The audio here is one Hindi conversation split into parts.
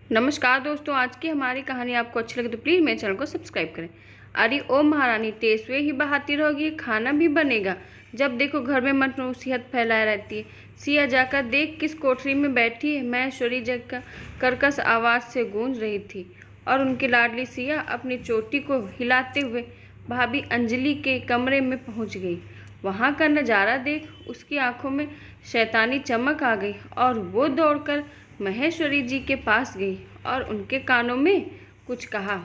नमस्कार दोस्तों, आज की हमारी कहानी आपको अच्छी लगे तो प्लीज़ मेरे चैनल को सब्सक्राइब करें। अरे ओ महारानी, तेसवे ही बहाती रहोगी, खाना भी बनेगा। जब देखो घर में मनहूसियत फैलाए रहती है। सिया जाकर देख किस कोठरी में बैठी है। महेश्वरी जग का कर्कश आवाज़ से गूंज रही थी और उनकी लाडली सिया अपनी चोटी को हिलाते हुए भाभी अंजलि के कमरे में पहुंच गई। वहां का नज़ारा देख उसकी आंखों में शैतानी चमक आ गई और वो दौड़कर महेश्वरी जी के पास गई और उनके कानों में कुछ कहा।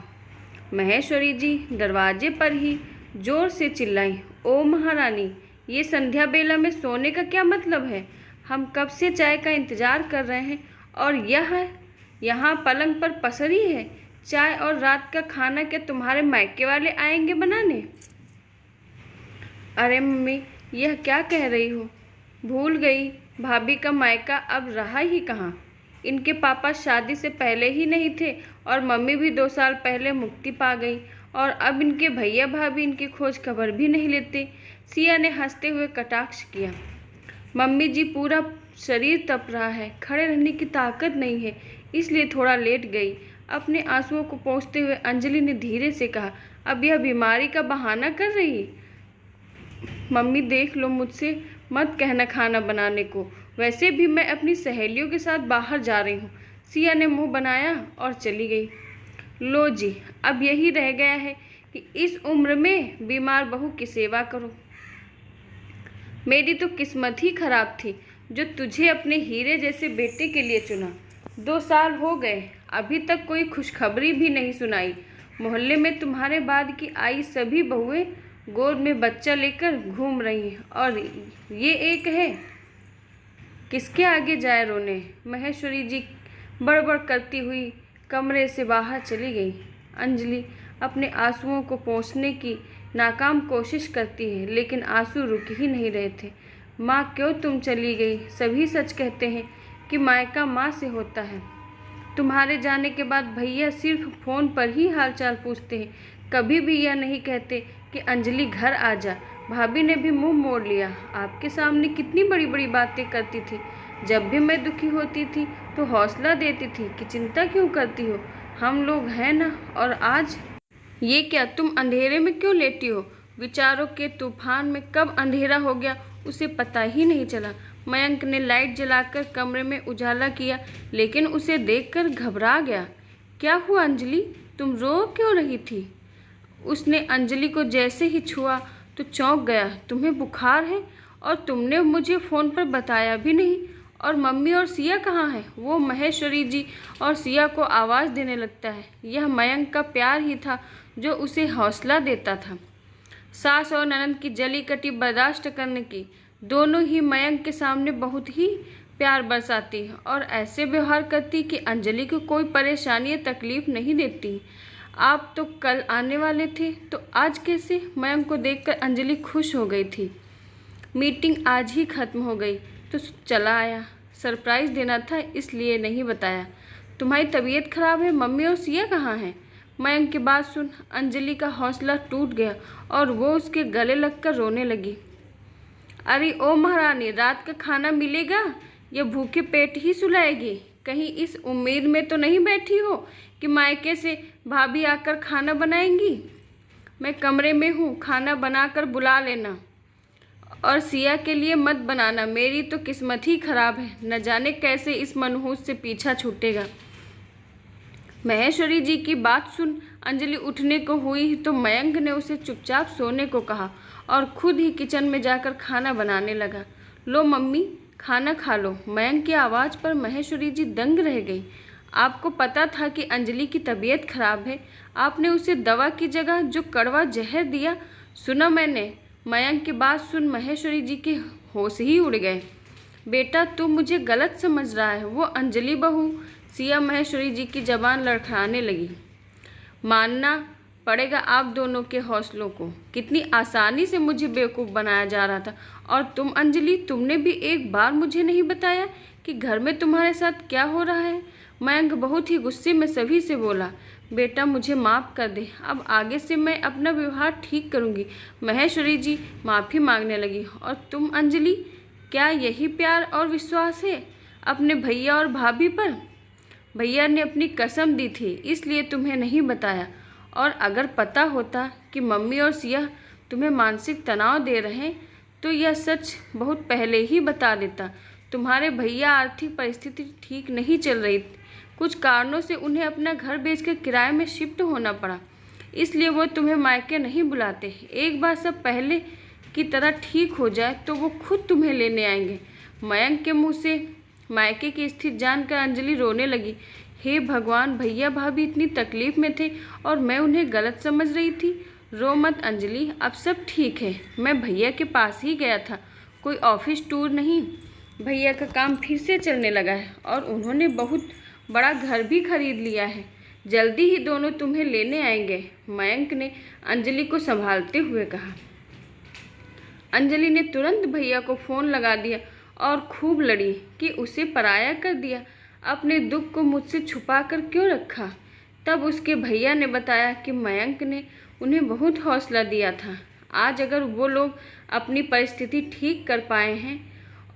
महेश्वरी जी दरवाजे पर ही जोर से चिल्लाई, ओ महारानी, ये संध्या बेला में सोने का क्या मतलब है? हम कब से चाय का इंतजार कर रहे हैं और यह यहाँ पलंग पर पसरी है। चाय और रात का खाना क्या तुम्हारे मायके वाले आएंगे बनाने? अरे मम्मी, यह क्या कह रही हो? भूल गई, भाभी का मायका अब रहा ही कहाँ। इनके पापा शादी से पहले ही नहीं थे और मम्मी भी 2 साल पहले मुक्ति पा गई और अब इनके भैया भाभी इनकी खोज खबर भी नहीं लेते। सिया ने हंसते हुए कटाक्ष किया। मम्मी जी, पूरा शरीर तप रहा है, खड़े रहने की ताकत नहीं है, इसलिए थोड़ा लेट गई। अपने आंसुओं को पोंछते हुए अंजलि ने धीरे से कहा, अब यह बीमारी का बहाना कर रही? मम्मी देख लो, मुझसे मत कहना खाना बनाने को, वैसे भी मैं अपनी सहेलियों के साथ बाहर जा रही हूँ। सिया ने मुंह बनाया और चली गई। लो जी, अब यही रह गया है कि इस उम्र में बीमार बहू की सेवा करो। मेरी तो किस्मत ही खराब थी जो तुझे अपने हीरे जैसे बेटे के लिए चुना। 2 साल हो गए, अभी तक कोई खुशखबरी भी नहीं सुनाई। मोहल्ले में तुम्हारे बाद की आई सभी बहुएं गोद में बच्चा लेकर घूम रही हैं और ये एक है। किसके आगे जाए रोने? महेश्वरी जी बड़बड़ करती हुई कमरे से बाहर चली गई। अंजलि अपने आंसुओं को पोंछने की नाकाम कोशिश करती है, लेकिन आंसू रुक ही नहीं रहे थे। माँ, क्यों तुम चली गई? सभी सच कहते हैं कि मायका माँ से होता है। तुम्हारे जाने के बाद भैया सिर्फ फ़ोन पर ही हालचाल पूछते हैं, कभी भी यह नहीं कहते कि अंजलि घर आ जा। भाभी ने भी मुंह मोड़ लिया। आपके सामने कितनी बड़ी बड़ी बातें करती थी। जब भी मैं दुखी होती थी तो हौसला देती थी कि चिंता क्यों करती हो, हम लोग हैं ना। और आज ये क्या, तुम अंधेरे में क्यों लेटी हो? विचारों के तूफान में कब अंधेरा हो गया उसे पता ही नहीं चला। मयंक ने लाइट जलाकर कमरे में उजाला किया, लेकिन उसे देखकर घबरा गया। क्या हुआ अंजलि, तुम रो क्यों रही थी? उसने अंजलि को जैसे ही छुआ तो चौंक गया। तुम्हें बुखार है और तुमने मुझे फ़ोन पर बताया भी नहीं। और मम्मी और सिया कहाँ है? वो महेश्वरी जी और सिया को आवाज़ देने लगता है। यह मयंक का प्यार ही था जो उसे हौसला देता था। सास और ननद की जली कटी बर्दाश्त करने की, दोनों ही मयंक के सामने बहुत ही प्यार बरसाती और ऐसे व्यवहार करती कि अंजलि को कोई परेशानी या तकलीफ नहीं देती। आप तो कल आने वाले थे, तो आज कैसे? मयंक को देखकर अंजलि खुश हो गई थी। मीटिंग आज ही ख़त्म हो गई तो चला आया। सरप्राइज़ देना था इसलिए नहीं बताया। तुम्हारी तबीयत खराब है? मम्मी और सिया कहाँ हैं? मयंक की बात सुन अंजलि का हौसला टूट गया और वो उसके गले लगकर रोने लगी। अरे ओ महारानी, रात का खाना मिलेगा या भूखे पेट ही सुलाएगी? कहीं इस उम्मीद में तो नहीं बैठी हो कि मायके से भाभी आकर खाना बनाएंगी? मैं कमरे में हूँ, खाना बनाकर बुला लेना। और सिया के लिए मत बनाना, मेरी तो किस्मत ही खराब है, न जाने कैसे इस मनहूस से पीछा छूटेगा। महेश्वरी जी की बात सुन अंजलि उठने को हुई तो मयंक ने उसे चुपचाप सोने को कहा और खुद ही किचन में जाकर खाना बनाने लगा। लो मम्मी, खाना खा लो। मयंक की आवाज़ पर महेश्वरी जी दंग रह गई। आपको पता था कि अंजलि की तबीयत खराब है, आपने उसे दवा की जगह जो कड़वा जहर दिया? सुना मैंने। मयंक की बात सुन महेश्वरी जी के होश ही उड़ गए। बेटा, तू मुझे गलत समझ रहा है, वो अंजलि बहू। सिया महेश्वरी जी की जबान लड़खड़ाने लगी। मानना पड़ेगा आप दोनों के हौसलों को। कितनी आसानी से मुझे बेवकूफ़ बनाया जा रहा था। और तुम अंजलि, तुमने भी एक बार मुझे नहीं बताया कि घर में तुम्हारे साथ क्या हो रहा है? मयंक बहुत ही गुस्से में सभी से बोला। बेटा, मुझे माफ़ कर दे, अब आगे से मैं अपना व्यवहार ठीक करूँगी। महेश्वरी जी माफ़ी मांगने लगी। और तुम अंजलि, क्या यही प्यार और विश्वास है अपने भैया और भाभी पर? भैया ने अपनी कसम दी थी, इसलिए तुम्हें नहीं बताया। और अगर पता होता कि मम्मी और सिया तुम्हें मानसिक तनाव दे रहे हैं तो यह सच बहुत पहले ही बता देता। तुम्हारे भैया आर्थिक परिस्थिति ठीक नहीं चल रही, कुछ कारणों से उन्हें अपना घर बेचकर किराए में शिफ्ट होना पड़ा, इसलिए वो तुम्हें मायके नहीं बुलाते। एक बार सब पहले की तरह ठीक हो जाए तो वो खुद तुम्हें लेने आएंगे। मयंक के मुंह से मायके की स्थिति जानकर अंजलि रोने लगी। हे भगवान, भैया भाभी इतनी तकलीफ में थे और मैं उन्हें गलत समझ रही थी। रो मत अंजलि, अब सब ठीक है। मैं भैया के पास ही गया था, कोई ऑफिस टूर नहीं। भैया का काम फिर से चलने लगा है और उन्होंने बहुत बड़ा घर भी खरीद लिया है। जल्दी ही दोनों तुम्हें लेने आएंगे, मयंक ने अंजलि को संभालते हुए कहा। अंजलि ने तुरंत भैया को फ़ोन लगा दिया और खूब लड़ी कि उसे पराया कर दिया, अपने दुख को मुझसे छुपा कर क्यों रखा। तब उसके भैया ने बताया कि मयंक ने उन्हें बहुत हौसला दिया था। आज अगर वो लोग अपनी परिस्थिति ठीक कर पाए हैं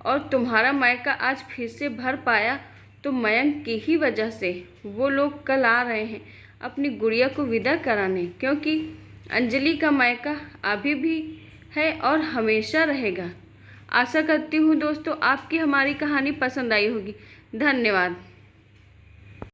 और तुम्हारा मायका आज फिर से भर पाया तो मयंक की ही वजह से। वो लोग कल आ रहे हैं अपनी गुड़िया को विदा कराने, क्योंकि अंजलि का मायका अभी भी है और हमेशा रहेगा। आशा करती हूँ दोस्तों आपकी हमारी कहानी पसंद आई होगी। धन्यवाद।